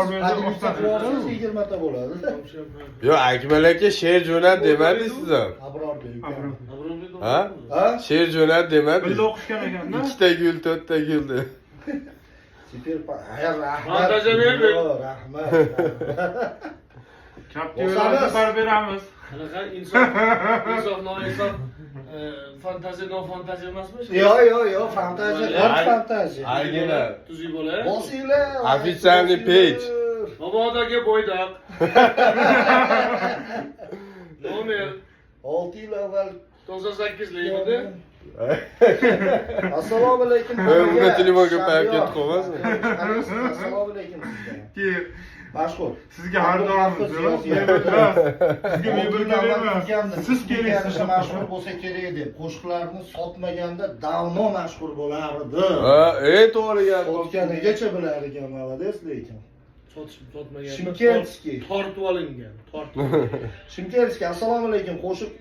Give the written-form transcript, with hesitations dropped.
qilib 20 ta bo'ladi. Yo'q, Akmal aka she'r jo'nat demadi siz ham. Abrorbek. Ha? She'r jo'nat demadi. Birga o'qishgan ekanda. Ikkita gul, to'rtta gul deb. Super rahmat. Fantaziya berdi. Rahmat. Kaptivlarga xabar beramiz. Qanaqa insof noinsof fantaziya nofantaziya emasmi? Yo'q, fantaziya, fantaziya. Aygina. Tuzuk bo'la. Bosinglar. Ofitsialniy page. Mobodagi bo'ydoq. Nomer 6 yil avval 98likmidi? Assalomu alaykum. Unga telefonga qo'yib ketib qolmasin. Assalomu alaykum sizga. Mashhur. Sizga har doim sizga mebelga emas. Siz kelasiz. Mashhur bo'lsa kerak deb qo'shiqlarni sotmaganda davno mashhur bo'lardi. Ha, to'g'ri gap. O'tganigacha bilar ekan, молодец lekin. Sotmagan. Shimkentskiy. Tortib olingan. Shimkentskiy, assalomu alaykum. Qo'shiq